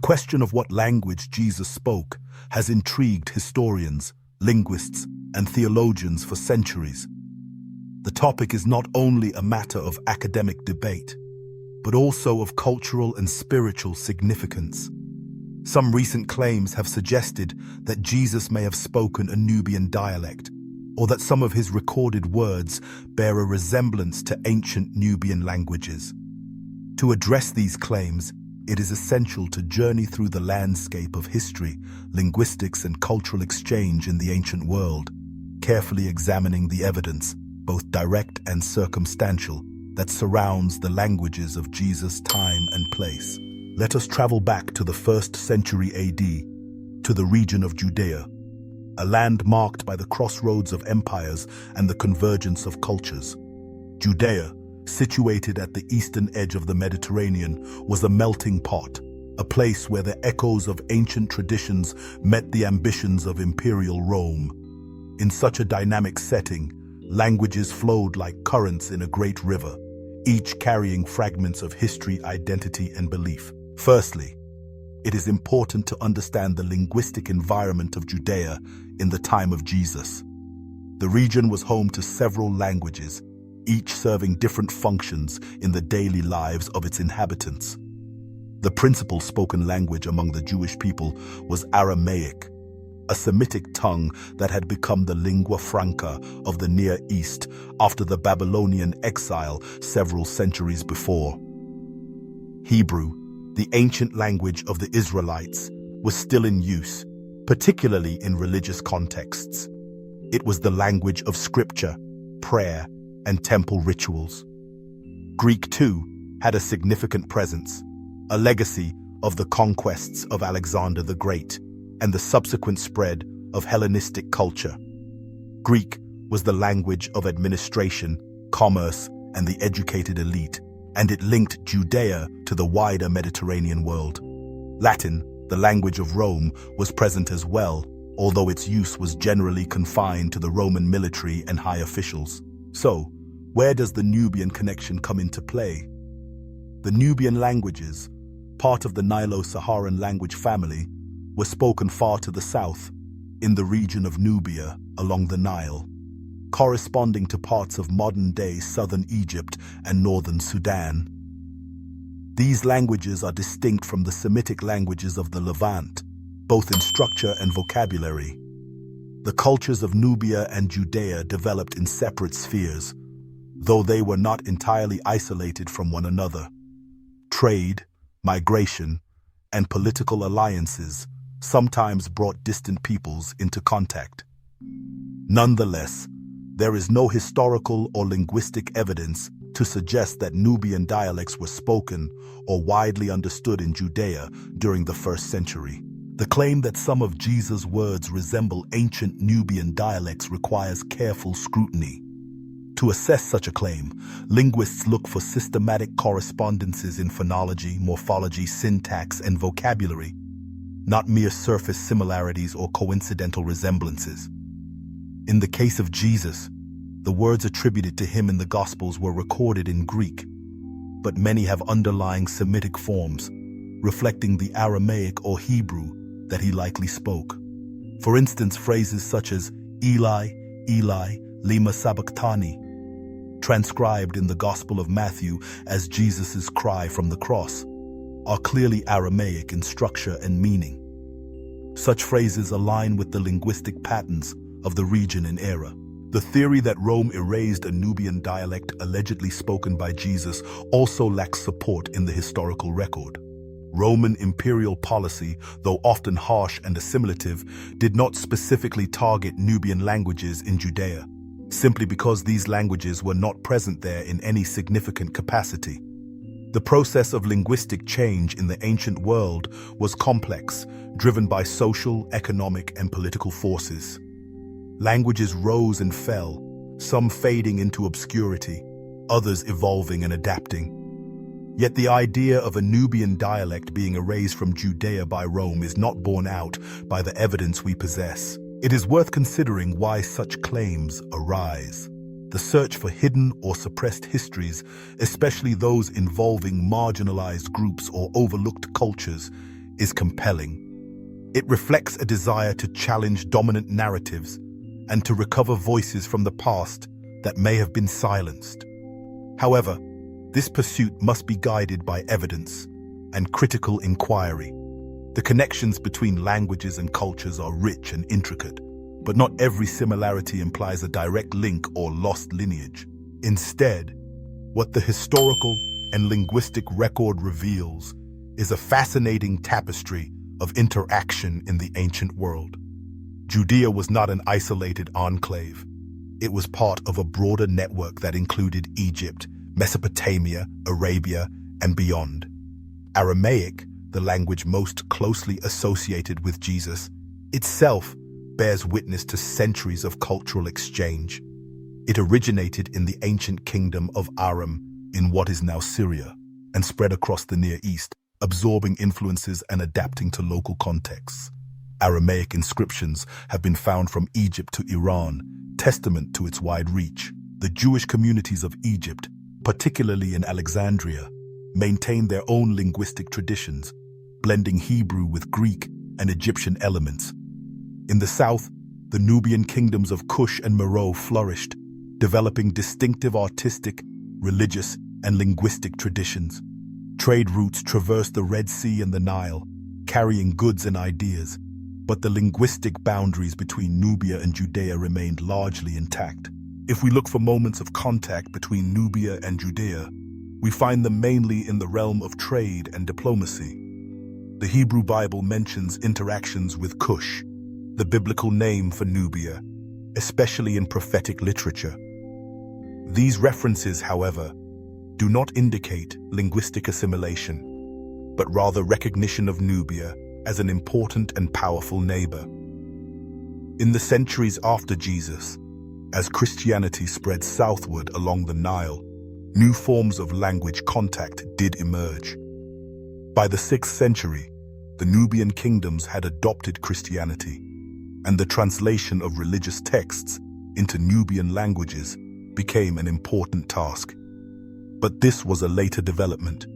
question of what language Jesus spoke has intrigued historians, linguists, and theologians for centuries. The topic is not only a matter of academic debate, but also of cultural and spiritual significance. Some recent claims have suggested that Jesus may have spoken a Nubian dialect, or that some of his recorded words bear a resemblance to ancient Nubian languages. To address these claims, it is essential to journey through the landscape of history, linguistics, and cultural exchange in the ancient world, carefully examining the evidence, both direct and circumstantial, that surrounds the languages of Jesus' time and place. Let us travel back to the 1st century AD, to the region of Judea, a land marked by the crossroads of empires and the convergence of cultures. Judea, situated at the eastern edge of the Mediterranean, was a melting pot, a place where the echoes of ancient traditions met the ambitions of imperial Rome. In such a dynamic setting, languages flowed like currents in a great river, each carrying fragments of history, identity, and belief. Firstly, it is important to understand the linguistic environment of Judea in the time of Jesus. The region was home to several languages, each serving different functions in the daily lives of its inhabitants. The principal spoken language among the Jewish people was Aramaic, a Semitic tongue that had become the lingua franca of the Near East after the Babylonian exile several centuries before. Hebrew, the ancient language of the Israelites, was still in use, particularly in religious contexts. It was the language of scripture, prayer, and temple rituals. Greek, too, had a significant presence, a legacy of the conquests of Alexander the Great and the subsequent spread of Hellenistic culture. Greek was the language of administration, commerce, and the educated elite, and it linked Judea to the wider Mediterranean world. Latin, the language of Rome, was present as well, although its use was generally confined to the Roman military and high officials. So, where does the Nubian connection come into play? The Nubian languages, part of the Nilo-Saharan language family, were spoken far to the south, in the region of Nubia along the Nile, corresponding to parts of modern-day southern Egypt and northern Sudan. These languages are distinct from the Semitic languages of the Levant, both in structure and vocabulary. The cultures of Nubia and Judea developed in separate spheres, though they were not entirely isolated from one another. Trade, migration, and political alliances sometimes brought distant peoples into contact. Nonetheless, there is no historical or linguistic evidence to suggest that Nubian dialects were spoken or widely understood in Judea during the 1st century. The claim that some of Jesus' words resemble ancient Nubian dialects requires careful scrutiny. To assess such a claim, linguists look for systematic correspondences in phonology, morphology, syntax, and vocabulary, not mere surface similarities or coincidental resemblances. In the case of Jesus, the words attributed to him in the Gospels were recorded in Greek, but many have underlying Semitic forms, reflecting the Aramaic or Hebrew that he likely spoke. For instance, phrases such as Eli, Eli, lima sabachthani, transcribed in the Gospel of Matthew as Jesus' cry from the cross, are clearly Aramaic in structure and meaning. Such phrases align with the linguistic patterns of the region and era. The theory that Rome erased a Nubian dialect allegedly spoken by Jesus also lacks support in the historical record. Roman imperial policy, though often harsh and assimilative, did not specifically target Nubian languages in Judea, simply because these languages were not present there in any significant capacity. The process of linguistic change in the ancient world was complex, driven by social, economic, and political forces. Languages rose and fell, some fading into obscurity, others evolving and adapting. Yet the idea of a Nubian dialect being erased from Judea by Rome is not borne out by the evidence we possess. It is worth considering why such claims arise. The search for hidden or suppressed histories, especially those involving marginalized groups or overlooked cultures, is compelling. It reflects a desire to challenge dominant narratives and to recover voices from the past that may have been silenced. However, this pursuit must be guided by evidence and critical inquiry. The connections between languages and cultures are rich and intricate, but not every similarity implies a direct link or lost lineage. Instead, what the historical and linguistic record reveals is a fascinating tapestry of interaction in the ancient world. Judea was not an isolated enclave. It was part of a broader network that included Egypt, Mesopotamia, Arabia, and beyond. Aramaic, the language most closely associated with Jesus, itself bears witness to centuries of cultural exchange. It originated in the ancient kingdom of Aram in what is now Syria and spread across the Near East, absorbing influences and adapting to local contexts. Aramaic inscriptions have been found from Egypt to Iran, testament to its wide reach. The Jewish communities of Egypt, particularly in Alexandria, maintain their own linguistic traditions, blending Hebrew with Greek and Egyptian elements. In the south, the Nubian kingdoms of Kush and Meroe flourished, developing distinctive artistic, religious, and linguistic traditions. Trade routes traversed the Red Sea and the Nile, carrying goods and ideas, but the linguistic boundaries between Nubia and Judea remained largely intact. If we look for moments of contact between Nubia and Judea, we find them mainly in the realm of trade and diplomacy. The Hebrew Bible mentions interactions with Cush, the biblical name for Nubia, especially in prophetic literature. These references, however, do not indicate linguistic assimilation, but rather recognition of Nubia as an important and powerful neighbor. In the centuries after Jesus, as Christianity spread southward along the Nile, new forms of language contact did emerge. By the 6th century, the Nubian kingdoms had adopted Christianity, and the translation of religious texts into Nubian languages became an important task. But this was a later development,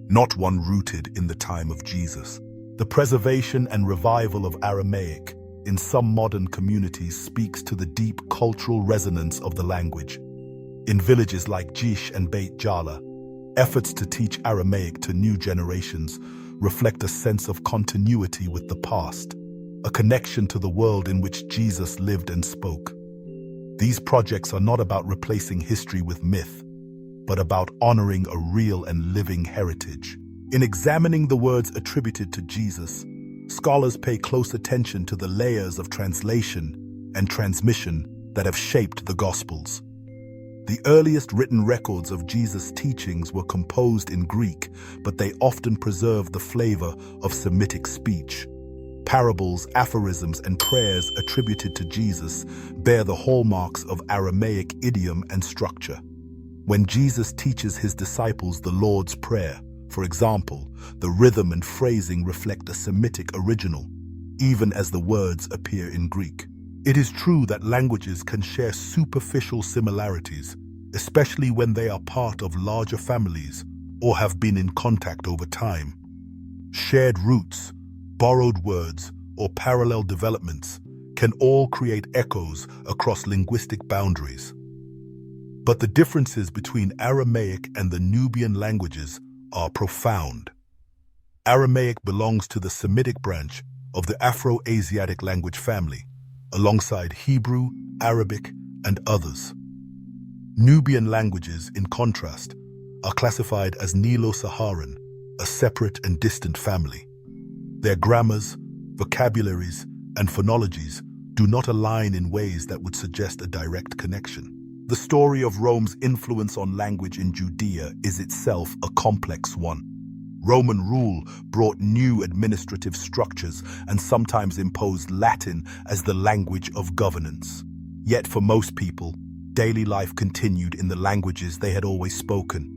not one rooted in the time of Jesus. The preservation and revival of Aramaic in some modern communities speaks to the deep cultural resonance of the language. In villages like Jish and Beit Jala, efforts to teach Aramaic to new generations reflect a sense of continuity with the past, a connection to the world in which Jesus lived and spoke. These projects are not about replacing history with myth, but about honoring a real and living heritage. In examining the words attributed to Jesus, scholars pay close attention to the layers of translation and transmission that have shaped the Gospels. The earliest written records of Jesus' teachings were composed in Greek, but they often preserve the flavor of Semitic speech. Parables, aphorisms, and prayers attributed to Jesus bear the hallmarks of Aramaic idiom and structure. When Jesus teaches his disciples the Lord's Prayer, for example, the rhythm and phrasing reflect a Semitic original, even as the words appear in Greek. It is true that languages can share superficial similarities, especially when they are part of larger families or have been in contact over time. Shared roots, borrowed words, or parallel developments can all create echoes across linguistic boundaries. But the differences between Aramaic and the Nubian languages are profound. Aramaic belongs to the Semitic branch of the Afro-Asiatic language family, alongside Hebrew, Arabic, and others. Nubian languages, in contrast, are classified as Nilo-Saharan, a separate and distant family. Their grammars, vocabularies, and phonologies do not align in ways that would suggest a direct connection. The story of Rome's influence on language in Judea is itself a complex one. Roman rule brought new administrative structures and sometimes imposed Latin as the language of governance. Yet for most people, daily life continued in the languages they had always spoken.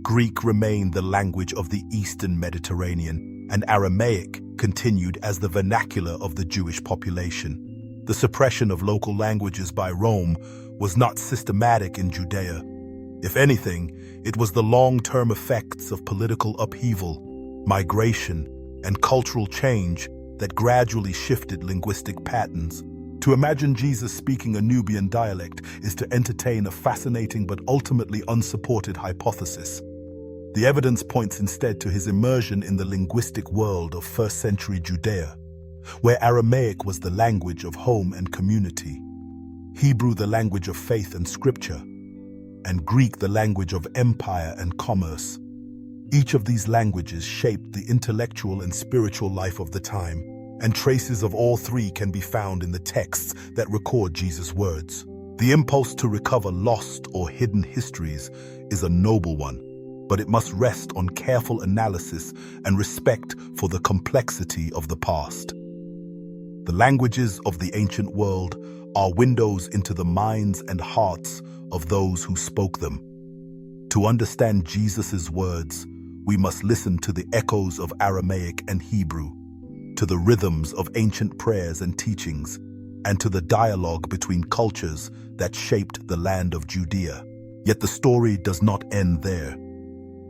Greek remained the language of the Eastern Mediterranean, and Aramaic continued as the vernacular of the Jewish population. The suppression of local languages by Rome was not systematic in Judea. If anything, it was the long-term effects of political upheaval, migration, and cultural change that gradually shifted linguistic patterns. To imagine Jesus speaking a Nubian dialect is to entertain a fascinating but ultimately unsupported hypothesis. The evidence points instead to his immersion in the linguistic world of first-century Judea, where Aramaic was the language of home and community, Hebrew the language of faith and scripture, and Greek the language of empire and commerce. Each of these languages shaped the intellectual and spiritual life of the time, and traces of all three can be found in the texts that record Jesus' words. The impulse to recover lost or hidden histories is a noble one, but it must rest on careful analysis and respect for the complexity of the past. The languages of the ancient world are windows into the minds and hearts of those who spoke them. To understand Jesus' words, we must listen to the echoes of Aramaic and Hebrew, to the rhythms of ancient prayers and teachings, and to the dialogue between cultures that shaped the land of Judea. Yet the story does not end there.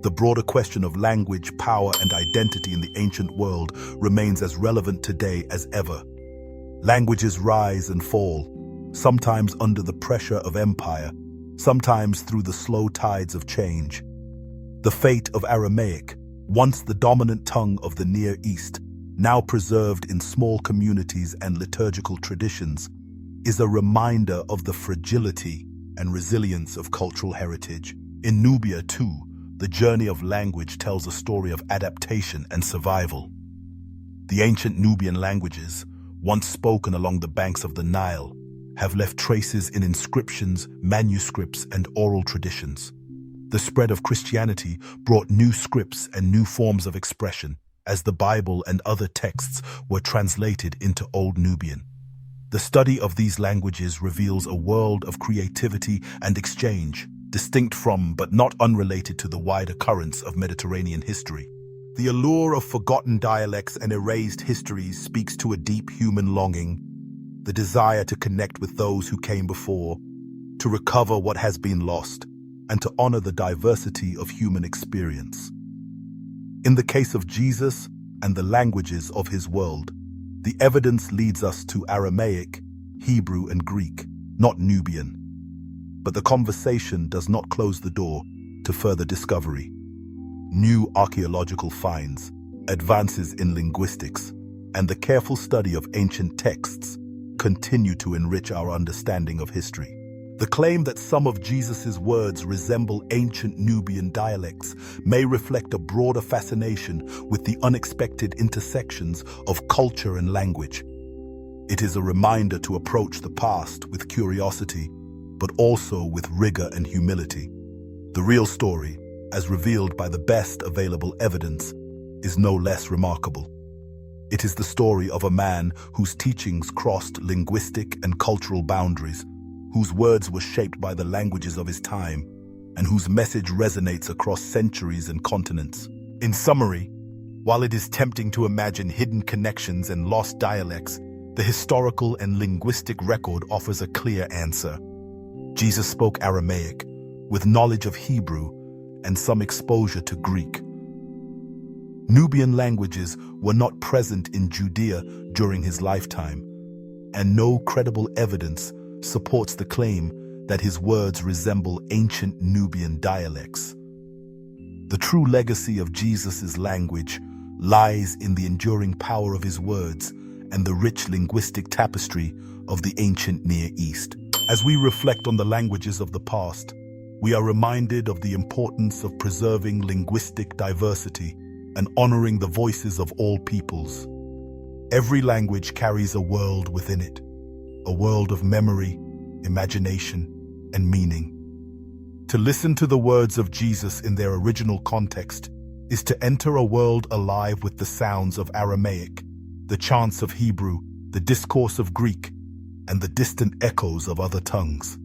The broader question of language, power, and identity in the ancient world remains as relevant today as ever. Languages rise and fall, sometimes under the pressure of empire, sometimes through the slow tides of change. The fate of Aramaic, once the dominant tongue of the Near East, now preserved in small communities and liturgical traditions, is a reminder of the fragility and resilience of cultural heritage. In Nubia, too, the journey of language tells a story of adaptation and survival. The ancient Nubian languages, once spoken along the banks of the Nile, have left traces in inscriptions, manuscripts, and oral traditions. The spread of Christianity brought new scripts and new forms of expression, as the Bible and other texts were translated into Old Nubian. The study of these languages reveals a world of creativity and exchange, distinct from but not unrelated to the wider currents of Mediterranean history. The allure of forgotten dialects and erased histories speaks to a deep human longing, the desire to connect with those who came before, to recover what has been lost, and to honor the diversity of human experience. In the case of Jesus and the languages of his world, the evidence leads us to Aramaic, Hebrew, and Greek, not Nubian. But the conversation does not close the door to further discovery. New archaeological finds, advances in linguistics, and the careful study of ancient texts continue to enrich our understanding of history. The claim that some of Jesus' words resemble ancient Nubian dialects may reflect a broader fascination with the unexpected intersections of culture and language. It is a reminder to approach the past with curiosity, but also with rigor and humility. The real story, as revealed by the best available evidence, is no less remarkable. It is the story of a man whose teachings crossed linguistic and cultural boundaries, whose words were shaped by the languages of his time, and whose message resonates across centuries and continents. In summary, while it is tempting to imagine hidden connections and lost dialects, the historical and linguistic record offers a clear answer. Jesus spoke Aramaic, with knowledge of Hebrew and some exposure to Greek. Nubian languages were not present in Judea during his lifetime, and no credible evidence supports the claim that his words resemble ancient Nubian dialects. The true legacy of Jesus' language lies in the enduring power of his words and the rich linguistic tapestry of the ancient Near East. As we reflect on the languages of the past, we are reminded of the importance of preserving linguistic diversity and honoring the voices of all peoples. Every language carries a world within it, a world of memory, imagination, and meaning. To listen to the words of Jesus in their original context is to enter a world alive with the sounds of Aramaic, the chants of Hebrew, the discourse of Greek, and the distant echoes of other tongues.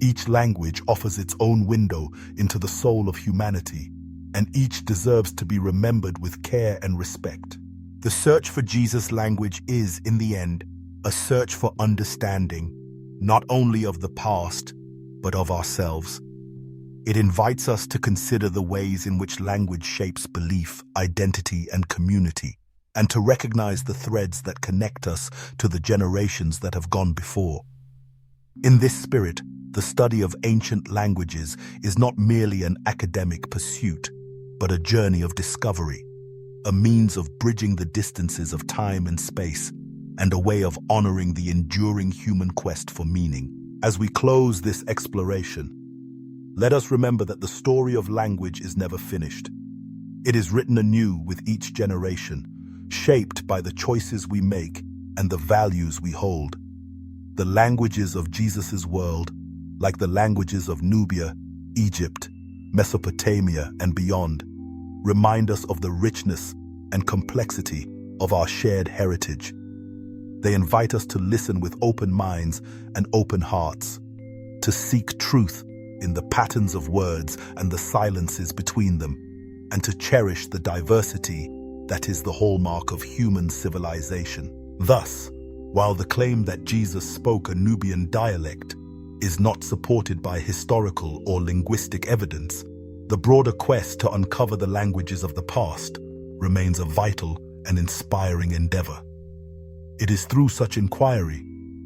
Each language offers its own window into the soul of humanity, and each deserves to be remembered with care and respect. The search for Jesus' language is, in the end, a search for understanding, not only of the past, but of ourselves. It invites us to consider the ways in which language shapes belief, identity, and community, and to recognize the threads that connect us to the generations that have gone before. In this spirit, the study of ancient languages is not merely an academic pursuit, but a journey of discovery, a means of bridging the distances of time and space, and a way of honoring the enduring human quest for meaning. As we close this exploration, let us remember that the story of language is never finished. It is written anew with each generation, shaped by the choices we make and the values we hold. The languages of Jesus' world, like the languages of Nubia, Egypt, Mesopotamia, and beyond, remind us of the richness and complexity of our shared heritage. They invite us to listen with open minds and open hearts, to seek truth in the patterns of words and the silences between them, and to cherish the diversity that is the hallmark of human civilization. Thus, while the claim that Jesus spoke a Nubian dialect is not supported by historical or linguistic evidence, the broader quest to uncover the languages of the past remains a vital and inspiring endeavor. It is through such inquiry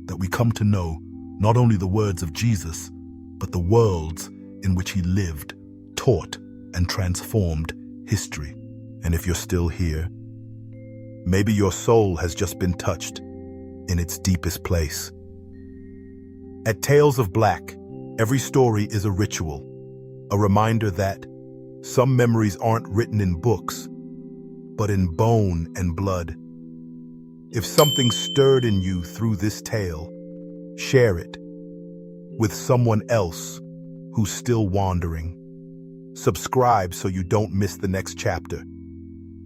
that we come to know not only the words of Jesus, but the worlds in which he lived, taught, and transformed history. And if you're still here, maybe your soul has just been touched in its deepest place. At Tales of Black, every story is a ritual, a reminder that some memories aren't written in books, but in bone and blood. If something stirred in you through this tale, share it with someone else who's still wandering. Subscribe so you don't miss the next chapter.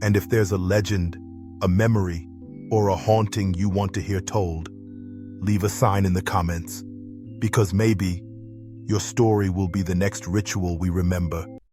And if there's a legend, a memory, or a haunting you want to hear told, leave a sign in the comments, because maybe your story will be the next ritual we remember.